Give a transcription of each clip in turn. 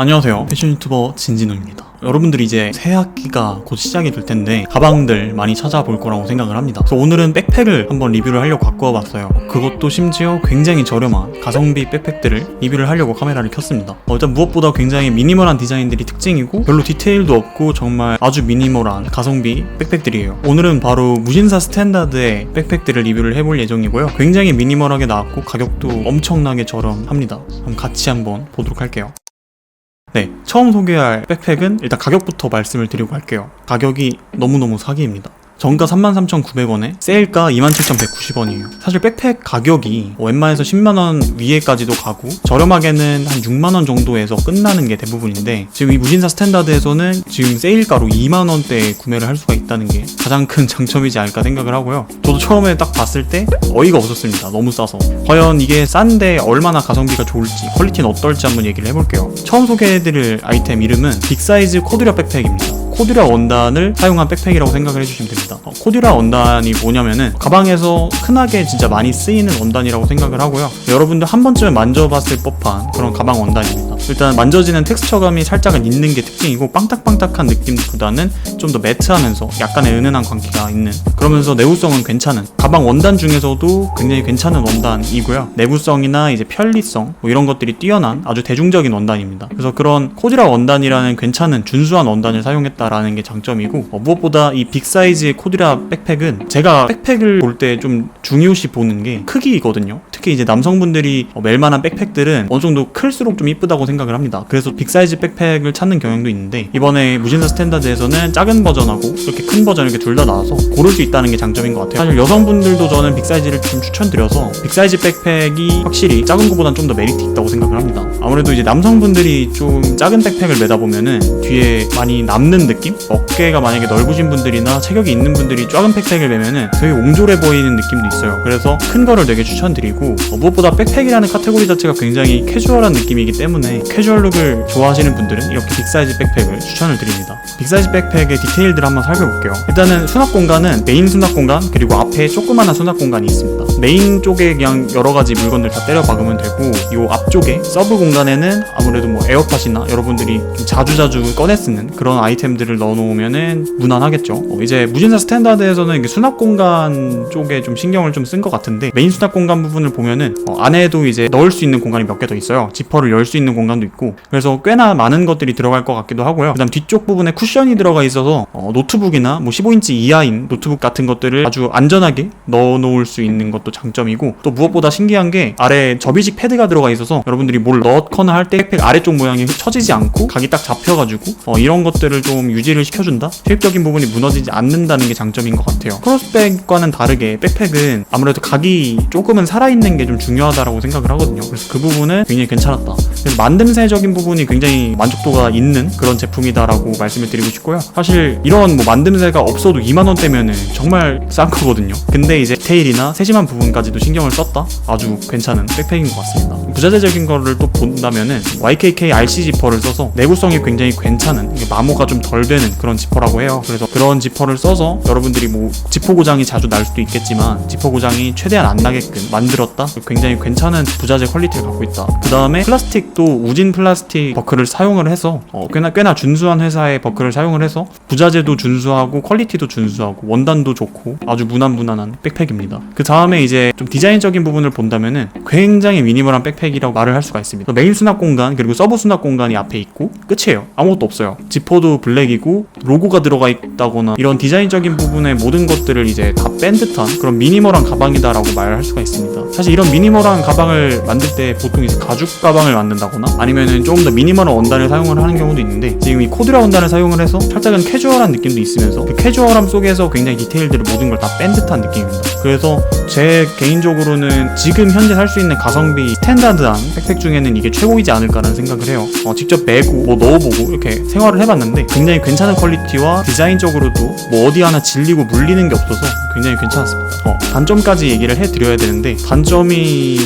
안녕하세요, 패션 유튜버 진진우입니다. 여러분들이 이제 새 학기가 곧 시작이 될 텐데 가방들 많이 찾아볼 거라고 생각을 합니다. 그래서 오늘은 백팩을 한번 리뷰를 하려고 갖고 와봤어요. 그것도 심지어 굉장히 저렴한 가성비 백팩들을 리뷰를 하려고 카메라를 켰습니다. 일단 무엇보다 굉장히 미니멀한 디자인들이 특징이고 별로 디테일도 없고 정말 아주 미니멀한 가성비 백팩들이에요. 오늘은 바로 무신사 스탠다드의 백팩들을 리뷰를 해볼 예정이고요. 굉장히 미니멀하게 나왔고 가격도 엄청나게 저렴합니다. 그럼 같이 한번 보도록 할게요. 네, 처음 소개할 백팩은 일단 가격부터 말씀을 드리고 할게요. 가격이 너무너무 사기입니다. 정가 33,900원에 세일가 27,190원이에요. 사실 백팩 가격이 웬만해서 10만원 위에까지도 가고 저렴하게는 한 6만원 정도에서 끝나는 게 대부분인데 지금 이 무신사 스탠다드에서는 지금 세일가로 2만원대에 구매를 할 수가 있다는 게 가장 큰 장점이지 않을까 생각을 하고요. 저도 처음에 딱 봤을 때 어이가 없었습니다. 너무 싸서. 과연 이게 싼데 얼마나 가성비가 좋을지, 퀄리티는 어떨지 한번 얘기를 해볼게요. 처음 소개해드릴 아이템 이름은 빅사이즈 코듀라 백팩입니다. 코듀라 원단을 사용한 백팩이라고 생각을 해주시면 됩니다. 코듀라 원단이 뭐냐면은 가방에서 흔하게 진짜 많이 쓰이는 원단이라고 생각을 하고요. 여러분들 한 번쯤은 만져봤을 법한 그런 가방 원단입니다. 일단 만져지는 텍스처감이 살짝은 있는 게 특징이고 빵딱빵딱한 느낌보다는 좀 더 매트하면서 약간의 은은한 광기가 있는, 그러면서 내구성은 괜찮은 가방 원단 중에서도 굉장히 괜찮은 원단이고요. 내구성이나 이제 편리성 이런 것들이 뛰어난 아주 대중적인 원단입니다. 그래서 그런 코듀라 원단이라는 괜찮은 준수한 원단을 사용했다라는 게 장점이고, 무엇보다 이 빅사이즈의 코듀라 백팩은 제가 백팩을 볼 때 좀 중요시 보는 게 크기거든요. 특히 이제 남성분들이 멜만한 백팩들은 어느 정도 클수록 좀 이쁘다고 생각을 합니다. 그래서 빅사이즈 백팩을 찾는 경향도 있는데 이번에 무신사 스탠다드에서는 작은 버전하고 이렇게 큰 버전 이렇게 둘 다 나와서 고를 수 있다는 게 장점인 것 같아요. 사실 여성분들도 저는 빅사이즈를 좀 추천드려서 빅사이즈 백팩이 확실히 작은 것보다는 좀 더 메리트 있다고 생각을 합니다. 아무래도 이제 남성분들이 좀 작은 백팩을 메다 보면은 뒤에 많이 남는 느낌? 어깨가 만약에 넓으신 분들이나 체격이 있는 분들이 작은 백팩을 메면은 되게 옹졸해 보이는 느낌도 있어요. 그래서 큰 거를 되게 추천드리고, 무엇보다 백팩이라는 카테고리 자체가 굉장히 캐주얼한 느낌이기 때문에 캐주얼 룩을 좋아하시는 분들은 이렇게 빅사이즈 백팩을 추천을 드립니다. 빅사이즈 백팩의 디테일들을 한번 살펴볼게요. 일단은 수납 공간은 메인 수납 공간, 그리고 앞에 조그마한 수납 공간이 있습니다. 메인 쪽에 그냥 여러가지 물건들 다 때려 박으면 되고, 이 앞쪽에 서브 공간에는 아무래도 뭐 에어팟이나 여러분들이 좀 자주자주 꺼내 쓰는 그런 아이템들을 넣어놓으면은 무난하겠죠. 이제 무신사 스탠다드에서는 이게 수납 공간 쪽에 좀 신경을 좀 쓴 것 같은데, 메인 수납 공간 부분을 보면은 안에도 이제 넣을 수 있는 공간이 몇 개 더 있어요. 지퍼를 열 수 있는 공간도 있고, 그래서 꽤나 많은 것들이 들어갈 것 같기도 하고요. 그다음 뒤쪽 부분에 쿠션이 들어가 있어서 노트북이나 뭐 15인치 이하인 노트북 같은 것들을 아주 안전하게 넣어놓을 수 있는 것도 장점이고, 또 무엇보다 신기한 게 아래 접이식 패드가 들어가 있어서 여러분들이 뭘 넣거나 할 때 백팩 아래쪽 모양이 처지지 않고 각이 딱 잡혀가지고 이런 것들을 좀 유지를 시켜준다? 수입적인 부분이 무너지지 않는다는 게 장점인 것 같아요. 크로스백과는 다르게 백팩은 아무래도 각이 조금은 살아있는 게 좀 중요하다고 생각을 하거든요. 그래서 그 부분은 굉장히 괜찮았다. 그래서 만듦새적인 부분이 굉장히 만족도가 있는 그런 제품이다라고 말씀을 드리고 싶고요. 사실 이런 뭐 만듦새가 없어도 2만원대면은 정말 싼 거거든요. 근데 이제 디테일이나 세심한 부분까지도 신경을 썼다? 아주 괜찮은 백팩인 것 같습니다. 부자재적인 거를 또 본다면은 YKK RC 지퍼를 써서 내구성이 굉장히 괜찮은, 마모가 좀 덜 되는 그런 지퍼라고 해요. 그래서 그런 지퍼를 써서 여러분들이 뭐 지퍼 고장이 자주 날 수도 있겠지만 지퍼 고장이 최대한 안 나게끔 만들었다? 굉장히 괜찮은 부자재 퀄리티를 갖고 있다. 그 다음에 플라스틱도 우진 플라스틱 버클을 사용을 해서 꽤나 준수한 회사의 버클을 사용을 해서 부자재도 준수하고 퀄리티도 준수하고 원단도 좋고 아주 무난무난한 백팩입니다. 그 다음에 이제 좀 디자인적인 부분을 본다면은 굉장히 미니멀한 백팩이라고 말을 할 수가 있습니다. 메인 수납 공간 그리고 서브 수납 공간이 앞에 있고 끝이에요. 아무것도 없어요. 지퍼도 블랙이고 로고가 들어가 있다거나 이런 디자인적인 부분의 모든 것들을 이제 다 뺀 듯한 그런 미니멀한 가방이다라고 말을 할 수가 있습니다. 사실 이런 미니멀한 가방을 만들 때 보통 이제 가죽 가방을 만든다거나 아니면은 조금 더 미니멀한 원단을 사용을 하는 경우도 있는데, 지금 이 코듀라 원단을 사용을 해서 살짝은 캐주얼한 느낌도 있으면서 그 캐주얼함 속에서 굉장히 디테일들을 모든 걸 다 뺀 듯한 느낌입니다. 그래서 제 개인적으로는 지금 현재 살 수 있는 가성비 스탠다드한 백팩 중에는 이게 최고이지 않을까라는 생각을 해요. 직접 메고 뭐 넣어보고 이렇게 생활을 해봤는데 굉장히 괜찮은 퀄리티와 디자인적으로도 뭐 어디 하나 질리고 물리는 게 없어서 굉장히 괜찮았습니다. 단점까지 얘기를 해드려야 되는데, 단점이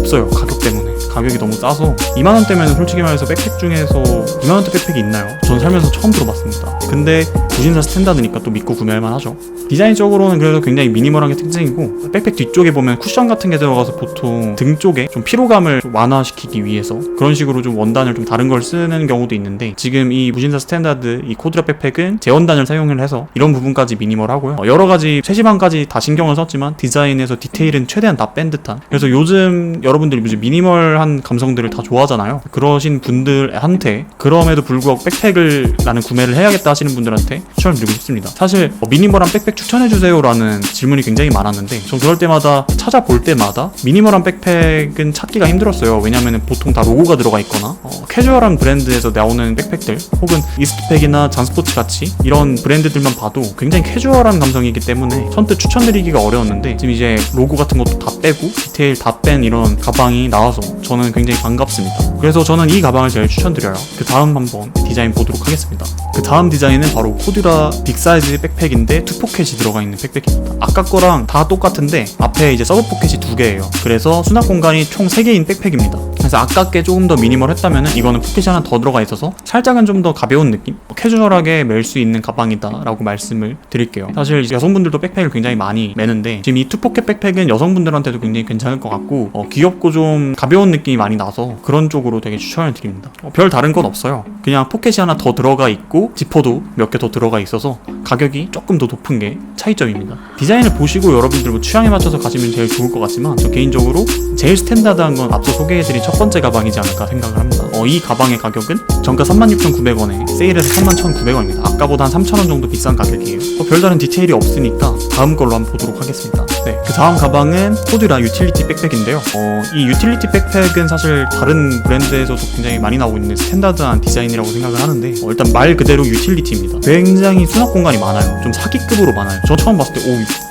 없어요. 가격 때문에. 가격이 너무 싸서 2만원대면 솔직히 말해서 백팩 중에서 2만원대 백팩이 있나요? 전 살면서 처음 들어봤습니다. 근데 무신사 스탠다드니까 또 믿고 구매할만 하죠. 디자인적으로는 그래도 굉장히 미니멀한 게 특징이고, 백팩 뒤쪽에 보면 쿠션 같은 게 들어가서 보통 등 쪽에 좀 피로감을 좀 완화시키기 위해서 그런 식으로 좀 원단을 좀 다른 걸 쓰는 경우도 있는데, 지금 이 무신사 스탠다드 이 코드라 백팩은 제원단을 사용을 해서 이런 부분까지 미니멀하고요. 여러가지 세심함까지 다 신경을 썼지만 디자인에서 디테일은 최대한 다 뺀 듯한, 그래서 요즘 여러분들이 무슨 미니멀한 감성들을 다 좋아하잖아요. 그러신 분들한테 그럼에도 불구하고 백팩을 나는 구매를 해야겠다 하시는 분들한테 추천을 드리고 싶습니다. 사실 미니멀한 백팩 추천해주세요 라는 질문이 굉장히 많았는데, 전 그럴 때마다 찾아볼 때마다 미니멀한 백팩은 찾기가 힘들었어요. 왜냐면 보통 다 로고가 들어가 있거나 캐주얼한 브랜드에서 나오는 백팩들, 혹은 이스트팩이나 잔스포츠 같이 이런 브랜드들만 봐도 굉장히 캐주얼한 감성이기 때문에 선뜻 추천드리기가 어려웠는데, 지금 이제 로고 같은 것도 다 빼고 디테일 다 뺀 이런 가방이 나와서 저는 굉장히 반갑습니다. 그래서 저는 이 가방을 제일 추천드려요. 그 다음 한번 디자인 보도록 하겠습니다. 그 다음 디자인은 바로 코듀라 빅사이즈 백팩인데 투 포켓이 들어가 있는 백팩입니다. 아까 거랑 다 똑같은데 앞에 이제 서브 포켓이 2개예요. 그래서 수납 공간이 총 3개인 백팩입니다. 그래서 아까 게 조금 더 미니멀했다면 이거는 포켓이 하나 더 들어가 있어서 살짝은 좀 더 가벼운 느낌? 캐주얼하게 멜 수 있는 가방이다 라고 말씀을 드릴게요. 사실 여성분들도 백팩을 굉장히 많이 매는데, 지금 이 투포켓 백팩은 여성분들한테도 굉장히 괜찮을 것 같고 귀엽고 좀 가벼운 느낌이 많이 나서 그런 쪽으로 되게 추천을 드립니다. 별 다른 건 없어요. 그냥 포켓이 하나 더 들어가 있고 지퍼도 몇 개 더 들어가 있어서 가격이 조금 더 높은 게 차이점입니다. 디자인을 보시고 여러분들 뭐 취향에 맞춰서 가시면 제일 좋을 것 같지만, 저 개인적으로 제일 스탠다드한 건 앞서 소개해드린 첫 번째 가방이지 않을까 생각을 합니다. 이 가방의 가격은 정가 36,900원에 세일해서 31,900원입니다. 아까보다 한 3,000원 정도 비싼 가격이에요. 별다른 디테일이 없으니까 다음 걸로 한번 보도록 하겠습니다. 네, 그 다음 가방은 코듀라 유틸리티 백팩인데요. 이 유틸리티 백팩은 사실 다른 브랜드에서도 굉장히 많이 나오고 있는 스탠다드한 디자인이라고 생각을 하는데, 일단 말 그대로 유틸리티입니다. 굉장히 수납 공간이 많아요. 좀 사기급으로 많아요. 저 처음 봤을 때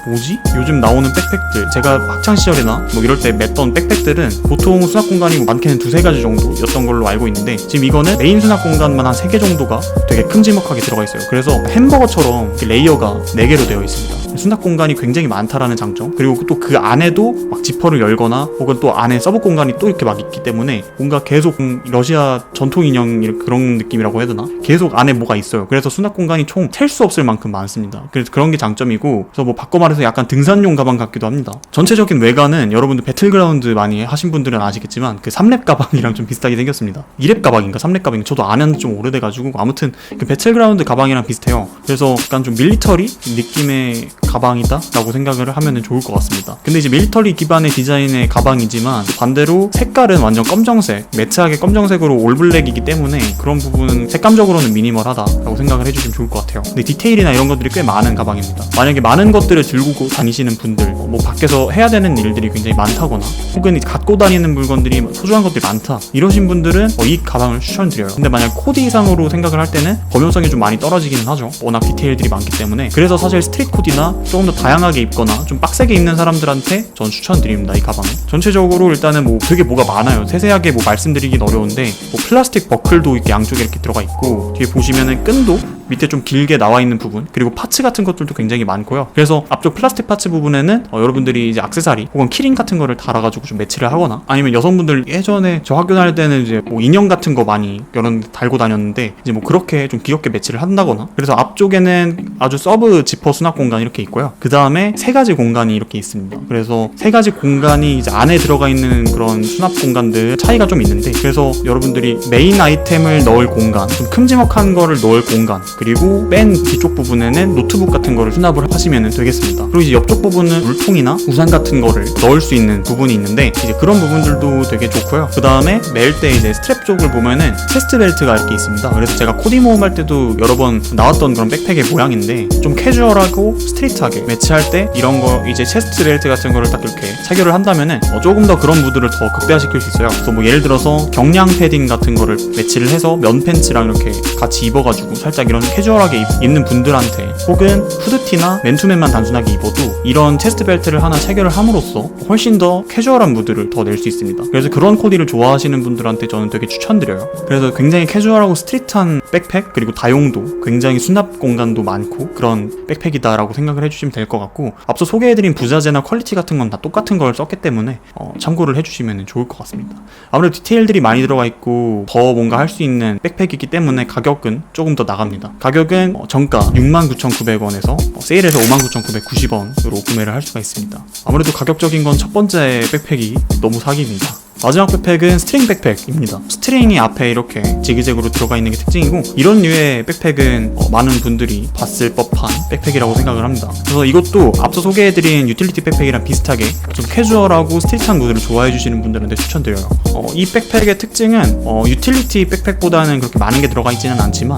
뭐지? 요즘 나오는 백팩들, 제가 학창시절이나 뭐 이럴 때 맸던 백팩들은 보통 수납 공간이 많게는 2-3가지 정도였던 걸로 알고 있는데, 지금 이거는 메인 수납 공간만 한 3개 정도가 되게 큼지막하게 들어가 있어요. 그래서 햄버거처럼 레이어가 4개로 되어 있습니다. 수납 공간이 굉장히 많다라는 장점, 그리고 또 그 안에도 막 지퍼를 열거나 혹은 또 안에 서브 공간이 또 이렇게 막 있기 때문에 뭔가 계속 러시아 전통 인형 그런 느낌이라고 해야 되나? 계속 안에 뭐가 있어요. 그래서 수납 공간이 총 셀 수 없을 만큼 많습니다. 그래서 그런 게 장점이고, 그래서 뭐 바꿔 말해서 약간 등산용 가방 같기도 합니다. 전체적인 외관은 여러분들 배틀그라운드 많이 하신 분들은 아시겠지만 그 3랩 가방이랑 좀 비슷하게 생겼습니다. 2랩 가방인가 3랩 가방인가 저도 안 한 지 좀 오래돼가지고, 아무튼 그 배틀그라운드 가방이랑 비슷해요. 그래서 약간 좀 밀리터리 느낌의 가방이다 라고 생각을 하면 좋을 것 같습니다. 근데 이제 밀리터리 기반의 디자인의 가방이지만 반대로 색깔은 완전 검정색, 매트하게 검정색으로 올블랙이기 때문에 그런 부분은 색감적으로는 미니멀하다 라고 생각을 해주시면 좋을 것 같아요. 근데 디테일이나 이런 것들이 꽤 많은 가방입니다. 만약에 많은 것들을 들고 다니시는 분들, 뭐 밖에서 해야 되는 일들이 굉장히 많다거나 혹은 갖고 다니는 물건들이 소중한 것들이 많다 이러신 분들은 이 가방을 추천드려요. 근데 만약 코디 이상으로 생각을 할 때는 범용성이 좀 많이 떨어지기는 하죠. 워낙 디테일들이 많기 때문에. 그래서 사실 스트릿 코디나 조금 더 다양하게 입거나 좀 빡세게 입는 사람들한테 전 추천드립니다. 이 가방은 전체적으로 일단은 뭐 되게 뭐가 많아요. 세세하게 뭐 말씀드리긴 어려운데, 뭐 플라스틱 버클도 이렇게 양쪽에 이렇게 들어가 있고, 뒤에 보시면은 끈도 밑에 좀 길게 나와 있는 부분, 그리고 파츠 같은 것들도 굉장히 많고요. 그래서 앞쪽 플라스틱 파츠 부분에는 여러분들이 이제 액세서리 혹은 키링 같은 거를 달아가지고 좀 매치를 하거나, 아니면 여성분들 예전에 저 학교 다닐 때는 이제 뭐 인형 같은 거 많이 여러 데 달고 다녔는데, 이제 뭐 그렇게 좀 귀엽게 매치를 한다거나. 그래서 앞쪽에는 아주 서브 지퍼 수납 공간이 이렇게 있고요. 그 다음에 3가지 공간이 이렇게 있습니다. 그래서 3가지 공간이 이제 안에 들어가 있는 그런 수납 공간들 차이가 좀 있는데, 그래서 여러분들이 메인 아이템을 넣을 공간, 좀 큼지막한 거를 넣을 공간, 그리고 맨 뒤쪽 부분에는 노트북 같은 거를 수납을 하시면 되겠습니다. 그리고 이제 옆쪽 부분은 물통이나 우산 같은 거를 넣을 수 있는 부분이 있는데, 이제 그런 부분들도 되게 좋고요. 그 다음에 멜 때 이제 스트랩 쪽을 보면은 체스트 벨트가 이렇게 있습니다. 그래서 제가 코디 모험 할 때도 여러 번 나왔던 그런 백팩의 모양인데, 좀 캐주얼하고 스트릿하게 매치할 때 이런 거 이제 체스트 벨트 같은 거를 딱 이렇게 착용을 한다면은 조금 더 그런 무드를 더 극대화시킬 수 있어요. 그래서 뭐 예를 들어서 경량 패딩 같은 거를 매치를 해서 면 팬츠랑 이렇게 같이 입어가지고 살짝 이런 캐주얼하게 입는 분들한테 혹은 후드티나 맨투맨만 단순하게 입어도 이런 체스트 벨트를 하나 체결을 함으로써 훨씬 더 캐주얼한 무드를 더 낼 수 있습니다. 그래서 그런 코디를 좋아하시는 분들한테 저는 되게 추천드려요. 그래서 굉장히 캐주얼하고 스트릿한 백팩, 그리고 다용도 굉장히 수납 공간도 많고 그런 백팩이다라고 생각을 해주시면 될 것 같고, 앞서 소개해드린 부자재나 퀄리티 같은 건 다 똑같은 걸 썼기 때문에 참고를 해주시면 좋을 것 같습니다. 아무래도 디테일들이 많이 들어가 있고 더 뭔가 할 수 있는 백팩이기 때문에 가격은 조금 더 나갑니다. 가격은 정가 69,900원에서 세일해서 59,990원으로 구매를 할 수가 있습니다. 아무래도 가격적인 건 첫 번째 백팩이 너무 사기입니다. 마지막 백팩은 스트링 백팩입니다. 스트링이 앞에 이렇게 지그재그로 들어가 있는 게 특징이고, 이런 류의 백팩은 많은 분들이 봤을 법한 백팩이라고 생각을 합니다. 그래서 이것도 앞서 소개해드린 유틸리티 백팩이랑 비슷하게 좀 캐주얼하고 스트릿한 무드를 좋아해 주시는 분들한테 추천드려요. 이 백팩의 특징은 유틸리티 백팩보다는 그렇게 많은 게 들어가 있지는 않지만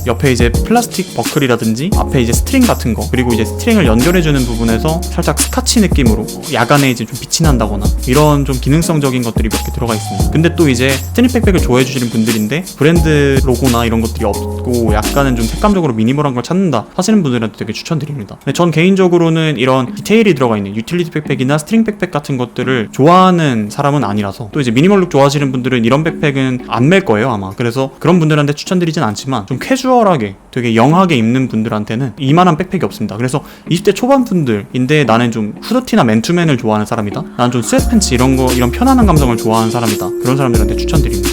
옆에 이제 플라스틱 버클이라든지 앞에 이제 스트링 같은 거, 그리고 이제 스트링을 연결해주는 부분에서 살짝 스카치 느낌으로 야간에 이제 좀 빛이 난다거나 이런 좀 기능성적인 것들이 몇 개 들어가 있습니다. 근데 또 이제 스트릿 백팩을 좋아해 주시는 분들인데 브랜드 로고나 이런 것들이 없고 약간은 좀 색감적으로 미니멀한 걸 찾는다 하시는 분들한테 되게 추천드립니다. 근데 전 개인적으로는 이런 디테일이 들어가 있는 유틸리티 백팩이나 스트링 백팩 같은 것들을 좋아하는 사람은 아니라서, 또 이제 미니멀룩 좋아하시는 분들은 이런 백팩은 안 멜 거예요 아마. 그래서 그런 분들한테 추천드리진 않지만 좀 캐주얼하게 되게 영하게 입는 분들한테는 이만한 백팩이 없습니다. 그래서 20대 초반 분들인데 나는 좀 후드티나 맨투맨을 좋아하는 사람이다, 나는 좀 스웨트팬츠 이런 편안한 감성을 좋아하는 사람이다, 그런 사람들한테 추천드립니다.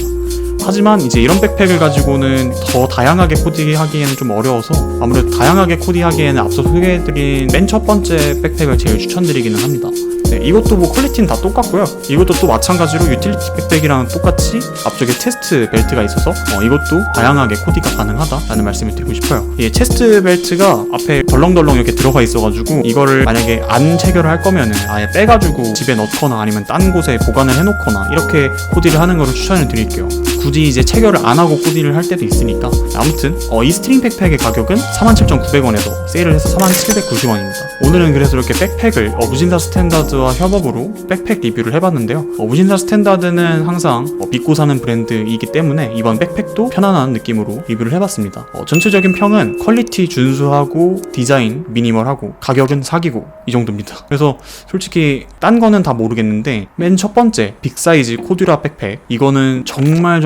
하지만 이제 이런 백팩을 가지고는 더 다양하게 코디하기에는 좀 어려워서 아무래도 다양하게 코디하기에는 앞서 소개해드린 맨 첫 번째 백팩을 제일 추천드리기는 합니다. 네, 이것도 뭐 퀄리티는 다 똑같고요. 이것도 또 마찬가지로 유틸리티 백팩이랑 똑같이 앞쪽에 체스트 벨트가 있어서 이것도 다양하게 코디가 가능하다라는 말씀을 드리고 싶어요. 이 체스트 벨트가 앞에 덜렁덜렁 이렇게 들어가 있어가지고 이거를 만약에 안 체결을 할 거면은 아예 빼가지고 집에 넣거나 아니면 딴 곳에 보관을 해놓거나 이렇게 코디를 하는 거를 추천을 드릴게요. 굳이 이제 체결을 안 하고 코디를 할 때도 있으니까. 아무튼 이 스트링 백팩의 가격은 47,900원에서 세일을 해서 47,990원입니다. 오늘은 그래서 이렇게 백팩을 무신사 스탠다드와 협업으로 백팩 리뷰를 해봤는데요. 무신사 스탠다드는 항상 믿고 사는 브랜드이기 때문에 이번 백팩도 편안한 느낌으로 리뷰를 해봤습니다. 전체적인 평은 퀄리티 준수하고 디자인 미니멀하고 가격은 사기고 이 정도입니다. 그래서 솔직히 딴 거는 다 모르겠는데 맨 첫 번째 빅사이즈 코듀라 백팩, 이거는 정말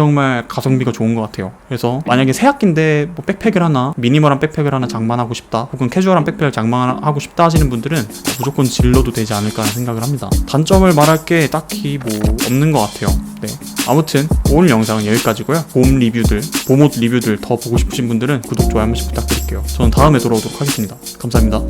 가성비가 좋은 것 같아요. 그래서 만약에 새학기인데 뭐 백팩을 하나, 미니멀한 백팩을 하나 장만하고 싶다, 혹은 캐주얼한 백팩을 장만하고 싶다 하시는 분들은 무조건 질러도 되지 않을까 하는 생각을 합니다. 단점을 말할 게 딱히 뭐 없는 것 같아요. 네. 아무튼 오늘 영상은 여기까지고요. 봄옷 리뷰들 더 보고 싶으신 분들은 구독, 좋아요 한 번씩 부탁드릴게요. 저는 다음에 돌아오도록 하겠습니다. 감사합니다.